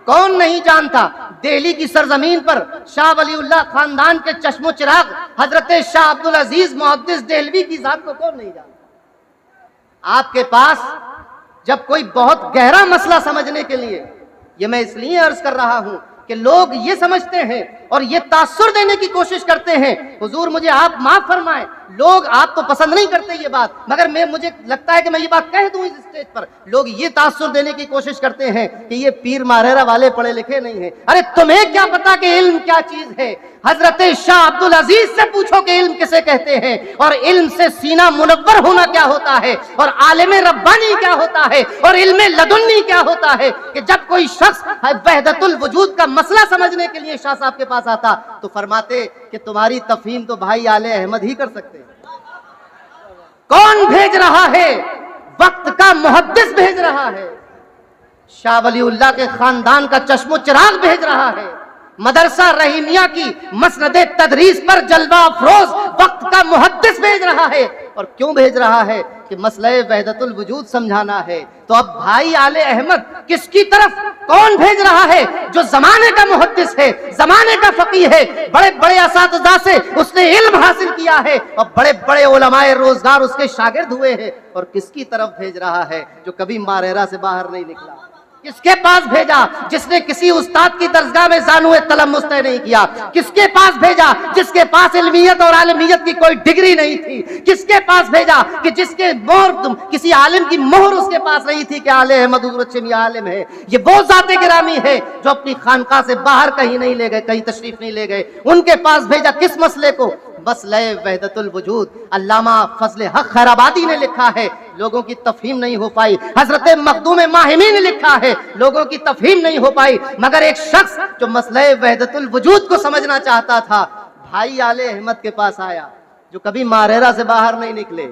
کون نہیں جانتا دہلی کی سرزمین پر شاہ ولی اللہ خاندان کے چشم و چراغ حضرت شاہ عبدالعزیز محدث دہلوی کی ذات کو کون نہیں جانتا؟ آپ کے پاس جب کوئی بہت گہرا مسئلہ سمجھنے کے لیے، یہ میں اس لیے عرض کر رہا ہوں کہ لوگ یہ سمجھتے ہیں اور یہ تاثر دینے کی کوشش کرتے ہیں، حضور مجھے آپ معاف فرمائیں، لوگ آپ کو پسند نہیں کرتے یہ بات، مگر مجھے لگتا ہے کہ میں یہ بات کہہ دوں اس اسٹیج پر، لوگ یہ تاثر دینے کی کوشش کرتے ہیں کہ یہ پیر ماریرا والے پڑھے لکھے نہیں ہیں۔ ارے تمہیں کیا پتا کہ علم کیا چیز ہے؟ حضرت شاہ عبدالعزیز سے پوچھو کہ علم کسے کہتے ہیں، اور علم سے سینہ منور ہونا کیا ہوتا ہے، اور عالم ربانی کیا ہوتا ہے، اور علم لدنی کیا ہوتا ہے، کہ جب کوئی شخص وحدت الوجود کا مسئلہ سمجھنے کے لیے شاہ صاحب کے پاس آتا تو فرماتے کہ تمہاری تفہیم تو بھائی آل احمد ہی کر سکتے ہیں۔ کون بھیج رہا ہے؟ وقت کا محدث بھیج رہا ہے، شاہ ولی اللہ کے خاندان کا چشم و چراغ بھیج رہا ہے، مدرسہ رحیمیہ کی مسند تدریس پر جلوہ افروز وقت کا محدث بھیج رہا ہے۔ اور کیوں بھیج رہا ہے؟ کہ مسئلہ وحدت الوجود سمجھانا ہے۔ تو اب بھائی آل احمد کس کی طرف کون بھیج رہا ہے؟ جو زمانے کا محدث ہے، زمانے کا فقیہ ہے، بڑے بڑے اساتذہ سے اس نے علم حاصل کیا ہے، اور بڑے بڑے علماء روزگار اس کے شاگرد ہوئے ہیں۔ اور کس کی طرف بھیج رہا ہے؟ جو کبھی ماریرا سے باہر نہیں نکلا۔ کس کے پاس بھیجا؟ جس نے کسی استاد کی درسگاہ میں زانوئے تلمس طے نہیں کیا۔ کس کے پاس بھیجا؟ جس کے پاس علمیت اور عالمیت کی کوئی ڈگری نہیں تھی۔ کس کے پاس بھیجا؟ کہ جس کے کسی عالم کی مہر اس کے پاس نہیں تھی کہ آل احمد حضور اچھے میاں عالم ہے۔ یہ وہ ذات گرامی ہے جو اپنی خانقاہ سے باہر کہیں نہیں لے گئے، کہیں تشریف نہیں لے گئے۔ ان کے پاس بھیجا کس مسئلے کو؟ مسئلہ وحدت الوجود۔ علامہ فضل حق خیرآبادی نے لکھا ہے، لوگوں کی تفہیم نہیں ہو پائی۔ حضرت مخدوم ماہمی نے لکھا ہے، لوگوں کی تفہیم نہیں ہو پائی، مگر ایک شخص جو مسئلہ وحدت الوجود کو سمجھنا چاہتا تھا، بھائی آل احمد کے پاس آیا، جو کبھی ماریرا سے باہر نہیں نکلے۔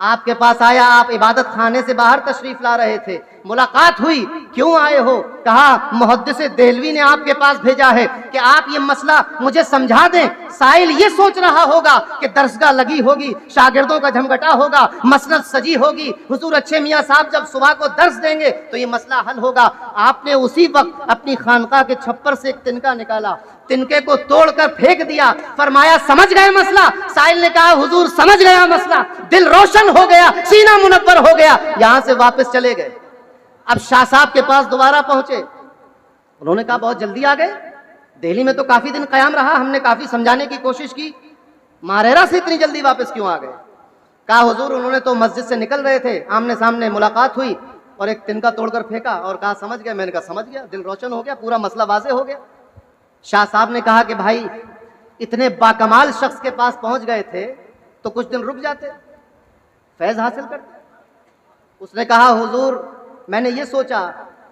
آپ کے پاس آیا، آپ عبادت خانے سے باہر تشریف لا رہے تھے، ملاقات ہوئی، کیوں آئے ہو؟ کہا محدث دہلوی نے آپ کے پاس بھیجا ہے کہ آپ یہ مسئلہ مجھے سمجھا دیں۔ سائل یہ سوچ رہا ہوگا کہ درسگاہ لگی ہوگی، شاگردوں کا جھمگٹا ہوگا، مسند سجی ہوگی، حضور اچھے میاں صاحب جب صبح کو درس دیں گے تو یہ مسئلہ حل ہوگا۔ آپ نے اسی وقت اپنی خانقاہ کے چھپر سے ایک تنکا نکالا، تنکے کو توڑ کر پھینک دیا، فرمایا سمجھ گئے مسئلہ؟ سائل نے کہا حضور سمجھ گیا مسئلہ، دل روشن ہو گیا، سینہ منور ہو گیا، یہاں سے واپس چلے گئے۔ اب شاہ صاحب کے پاس دوبارہ پہنچے، انہوں نے کہا بہت جلدی آ گئے، دہلی میں تو کافی دن قیام رہا، ہم نے کافی سمجھانے کی کوشش کی، ماریرا سے اتنی جلدی واپس کیوں آ گئے؟ کہا حضور انہوں نے تو مسجد سے نکل رہے تھے، آمنے سامنے ملاقات ہوئی اور ایک تنکا توڑ کر پھینکا اور کہا سمجھ گئے۔ میں نے کہا سمجھ گیا، دل روشن ہو گیا، پورا مسئلہ واضح ہو گیا۔ شاہ صاحب نے کہا کہ بھائی اتنے باکمال شخص کے پاس پہنچ گئے تھے تو کچھ دن رک جاتے، فیض حاصل کرتے۔ اس نے کہا حضور میں نے یہ سوچا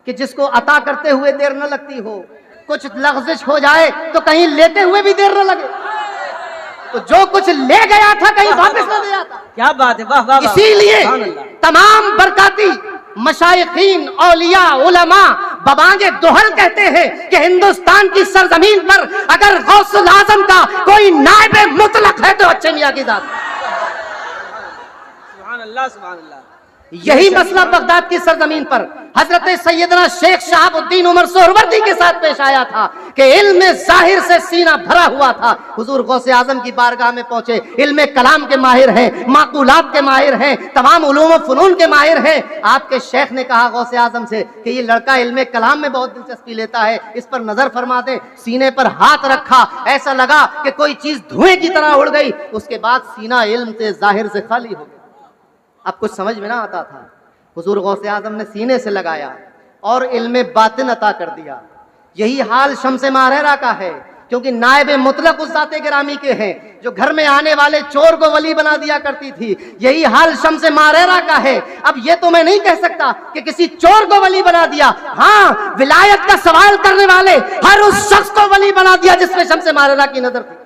کہ جس کو عطا کرتے ہوئے دیر نہ لگتی ہو، کچھ لغزش ہو جائے تو کہیں لیتے ہوئے بھی دیر نہ لگے، تو جو کچھ لے گیا تھا کہیں واپس نہ دے آتا۔ کیا بات ہے، واہ واہ۔ اسی لیے تمام برکاتی مشائخین، اولیاء، علماء ببانگ دوہل کہتے ہیں کہ ہندوستان کی سرزمین پر اگر غوث الاعظم کا کوئی نائب مطلق ہے تو اچھے میاں کی ذات۔ سبحان اللہ سبحان اللہ۔ یہی مسئلہ بغداد کی سرزمین پر حضرت سیدنا شیخ شہاب الدین عمر سہروردی کے ساتھ پیش آیا تھا کہ علم ظاہر سے سینہ بھرا ہوا تھا۔ حضور غوث اعظم کی بارگاہ میں پہنچے، علم کلام کے ماہر ہیں، معقولات کے ماہر ہیں، تمام علوم و فنون کے ماہر ہیں۔ آپ کے شیخ نے کہا غوث اعظم سے کہ یہ لڑکا علم کلام میں بہت دلچسپی لیتا ہے، اس پر نظر فرما دیں۔ سینے پر ہاتھ رکھا، ایسا لگا کہ کوئی چیز دھوئیں کی طرح اڑ گئی۔ اس کے بعد سینہ علم سے ظاہر سے خالی ہو گیا۔ اب کچھ سمجھ میں نہ آتا تھا، حضور غوث اعظم نے سینے سے لگایا اور علم باطن عطا کر دیا۔ یہی حال شمس ماریرا کا ہے، کیونکہ نائب مطلق اس ذات گرامی کے ہیں جو گھر میں آنے والے چور کو ولی بنا دیا کرتی تھی۔ یہی حال شمس ماریرا کا ہے۔ اب یہ تو میں نہیں کہہ سکتا کہ کسی چور کو ولی بنا دیا، ہاں ولایت کا سوال کرنے والے ہر اس شخص کو ولی بنا دیا جس میں شمس ماریرا کی نظر تھی۔